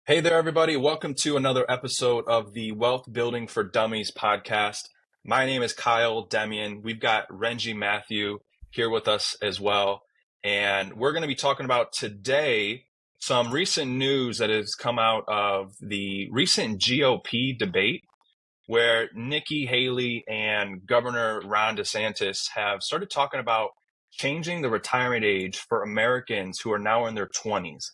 Hey there, everybody. Welcome to another episode of the Wealth Building for Dummies podcast. My name is Kyle Demian. We've got Renji Matthew here with us as well. And we're going to be talking about today some recent news that has come out of the recent GOP debate where Nikki Haley and Governor Ron DeSantis have started talking about changing the retirement age for Americans who are now in their 20s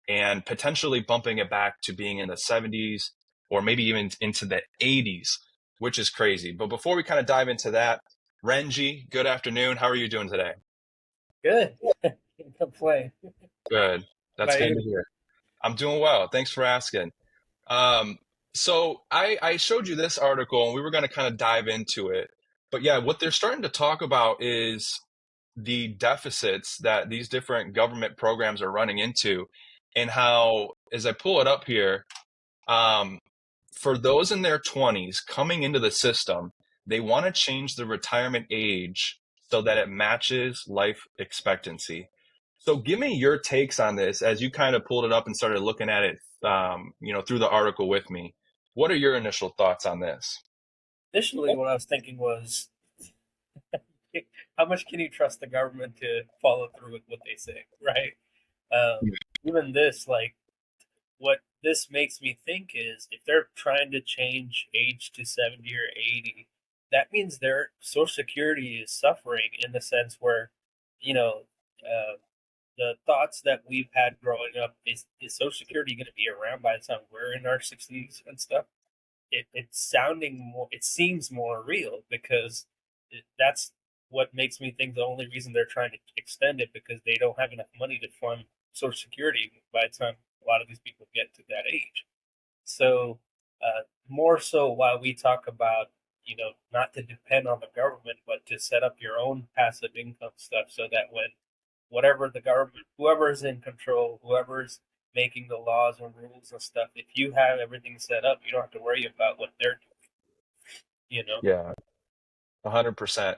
and potentially bumping it back to being in the 70s or maybe even into the 80s, which is crazy. But before we kind of dive into that, Renji, good afternoon. How are you doing today? Good. Can't complain. Good. That's About good you? to hear. I'm doing well. Thanks for asking. Um, so I showed you this article and we were going to kind of dive into it. But yeah, what they're starting to talk about is the deficits that these different government programs are running into and how, as I pull it up here, um, for those in their 20s coming into the system, they want to change the retirement age so that it matches life expectancy. So give me your takes on this as you kind of pulled it up and started looking at it, through the article with me. What are your initial thoughts on this? Initially, what I was thinking was, how much can you trust the government to follow through with what they say, right? Even this, like, what this makes me think is if they're trying to change age to 70 or 80, that means their Social Security is suffering in the sense where, you know, uh, the thoughts that we've had growing up is Social Security going to be around by the time we're in our 60s and stuff? It's sounding more, it seems more real because that's what makes me think the only reason they're trying to extend it because they don't have enough money to fund Social Security by the time a lot of these people get to that age. So more so while we talk about not to depend on the government but to set up your own passive income stuff so that when whatever the government, whoever's in control, whoever's making the laws and rules and stuff, if you have everything set up, you don't have to worry about what they're doing. Yeah, 100%.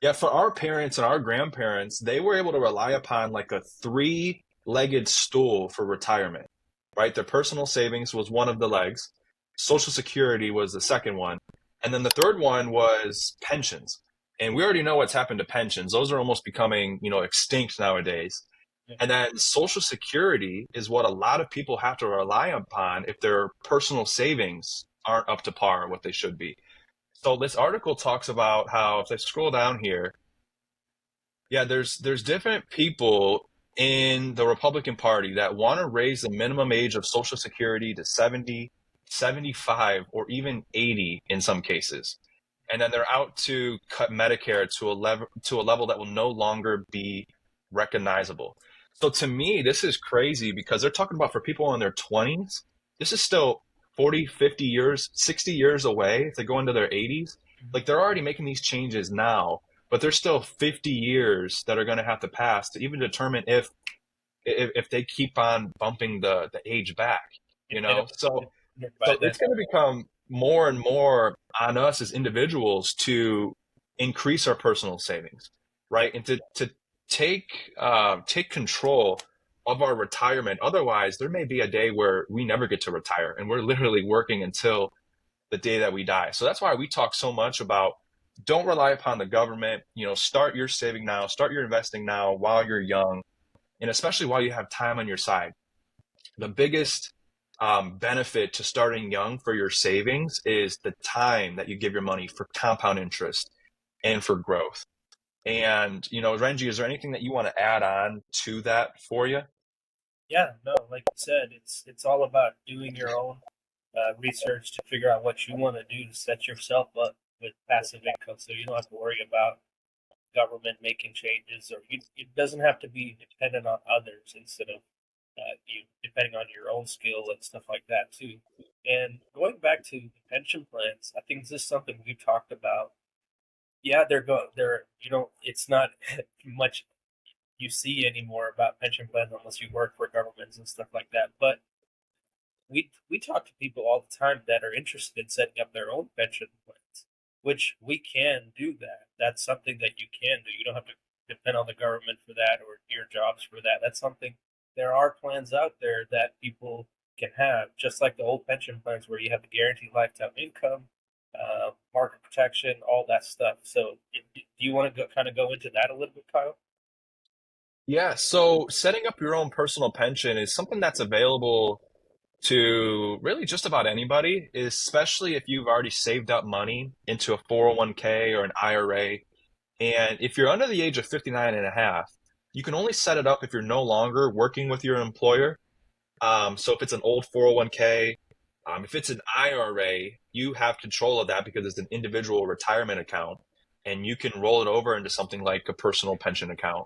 Yeah, for our parents and our grandparents, they were able to rely upon like a three-legged stool for retirement, right? Their personal savings was one of the legs, Social Security was the second one, and then the third one was pensions. And we already know what's happened to pensions. Those are almost becoming, extinct nowadays. And then Social Security is what a lot of people have to rely upon if their personal savings aren't up to par what they should be. So this article talks about how if I scroll down here, yeah, there's different people in the Republican Party that want to raise the minimum age of Social Security to 70, 75, or even 80 in some cases. And then they're out to cut Medicare to a level that will no longer be recognizable. So to me, this is crazy because they're talking about for people in their 20s, this is still 40, 50 years, 60 years away if they go into their 80s. Like they're already making these changes now, but there's still 50 years that are going to have to pass to even determine if they keep on bumping the age back, If they don't So by so then. it's going to become more and more on us as individuals to increase our personal savings, Yep. right? And to take control of our retirement. Otherwise, there may be a day where we never get to retire and we're literally working until the day that we die. So that's why we talk so much about don't rely upon the government. Start your saving now, start your investing now while you're young, and especially while you have time on your side. The biggest benefit to starting young for your savings is the time that you give your money for compound interest and for growth. And, Renji, is there anything that you want to add on to that for you? Yeah, no, like you said, it's all about doing your own research to figure out what you want to do to set yourself up with passive income, so you don't have to worry about government making changes, or it doesn't have to be dependent on others instead of you depending on your own skill and stuff like that too. And going back to the pension plans, I think this is something we've talked about. Yeah, they're it's not much you see anymore about pension plans unless you work for governments and stuff like that. But we talk to people all the time that are interested in setting up their own pension plans, which we can do that. That's something that you can do. You don't have to depend on the government for that or your jobs for that. That's something. There are plans out there that people can have, just like the old pension plans where you have the guaranteed lifetime income, market protection, all that stuff. So, do you want to kind of go into that a little bit, Kyle? Yeah, so setting up your own personal pension is something that's available to really just about anybody, especially if you've already saved up money into a 401k or an IRA. And if you're under the age of 59 and a half, you can only set it up if you're no longer working with your employer. So if it's an old 401k, if it's an IRA, you have control of that because it's an individual retirement account and you can roll it over into something like a personal pension account.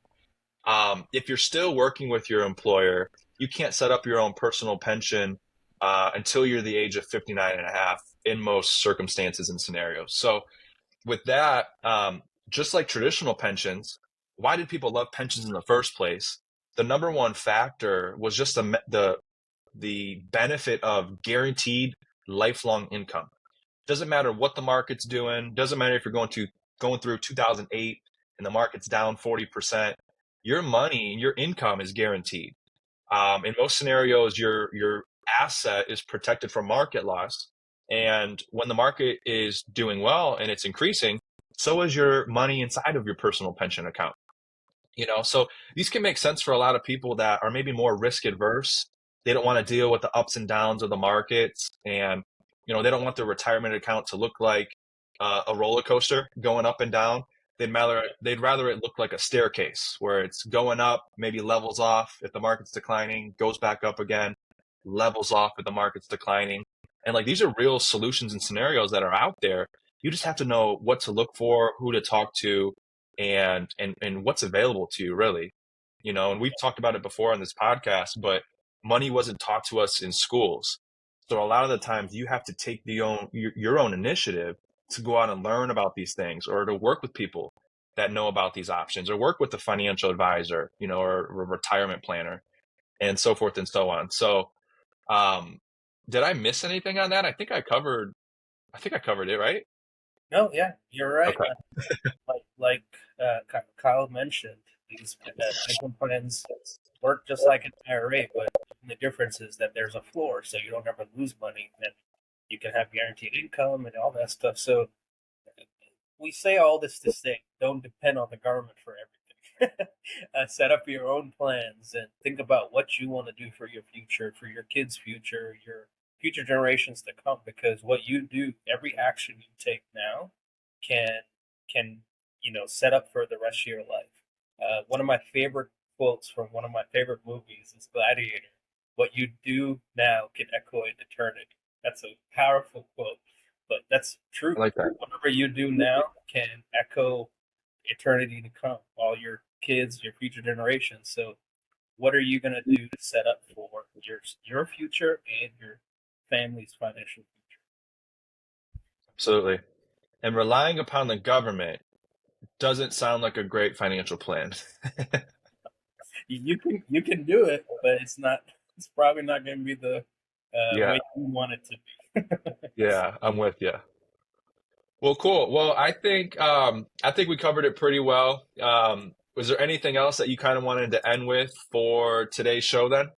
If you're still working with your employer, you can't set up your own personal pension until you're the age of 59 and a half in most circumstances and scenarios. So with that, just like traditional pensions, why did people love pensions in the first place? The number one factor was just the benefit of guaranteed lifelong income. Doesn't matter what the market's doing. Doesn't matter if you're going through 2008 and the market's down 40%. Your money, your income is guaranteed. In most scenarios, your asset is protected from market loss. And when the market is doing well and it's increasing, so is your money inside of your personal pension account. So these can make sense for a lot of people that are maybe more risk adverse. They don't want to deal with the ups and downs of the markets, and they don't want their retirement account to look like a roller coaster going up and down. They'd rather it look like a staircase where it's going up, maybe levels off if the market's declining, goes back up again, levels off if the market's declining. And like these are real solutions and scenarios that are out there. You just have to know what to look for, who to talk to, and what's available to you, really. And we've talked about it before on this podcast, but money wasn't taught to us in schools. So a lot of the times you have to take your own initiative to go out and learn about these things, or to work with people that know about these options, or work with a financial advisor, or a retirement planner, and so forth and so on. So, did I miss anything on that? I think I covered it, right? No, yeah, you're right. Okay. Kyle mentioned, these pension plans work just like an IRA, but the difference is that there's a floor, so you don't ever lose money, and you can have guaranteed income and all that stuff. So we say all this to say, don't depend on the government for everything. Set up your own plans and think about what you want to do for your future, for your kids' future, your future generations to come. Because what you do, every action you take now, can can set up for the rest of your life. One of my favorite quotes from one of my favorite movies is Gladiator. What you do now can echo in eternity. That's a powerful quote, but that's true. I like that. Whatever you do now can echo eternity to come, all your kids, your future generations. So, what are you going to do to set up for your future and your family's financial future? Absolutely. And relying upon the government doesn't sound like a great financial plan. You can do it, but it's not. It's probably not going to be the Yeah, way you want it to be. yeah, I'm with you. Well, cool. Well, I think we covered it pretty well. Was there anything else that you kind of wanted to end with for today's show then?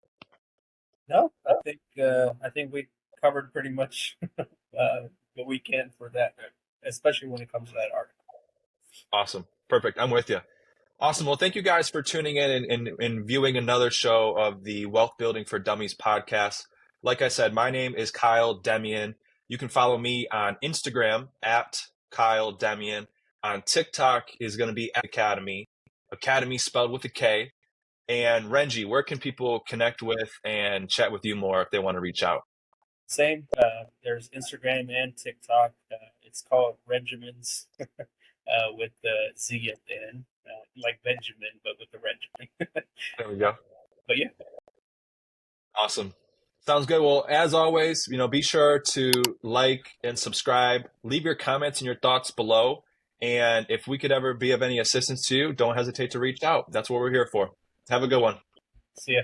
No, I think we covered pretty much what we can for that, especially when it comes to that article. Awesome. Perfect. I'm with you. Awesome. Well, thank you guys for tuning in and viewing another show of the Wealth Building for Dummies podcast. Like I said, my name is Kyle Demian. You can follow me on Instagram at Kyle Demian. On TikTok is going to be at Academy spelled with a K. And Renji, where can people connect with and chat with you more if they want to reach out? Same. There's Instagram and TikTok. It's called Regimens with the Z at the end, like Benjamin, but with the Regiment. There we go. But yeah, Awesome. Sounds good. Well, as always, be sure to like and subscribe. Leave your comments and your thoughts below. And if we could ever be of any assistance to you, don't hesitate to reach out. That's what we're here for. Have a good one. see ya.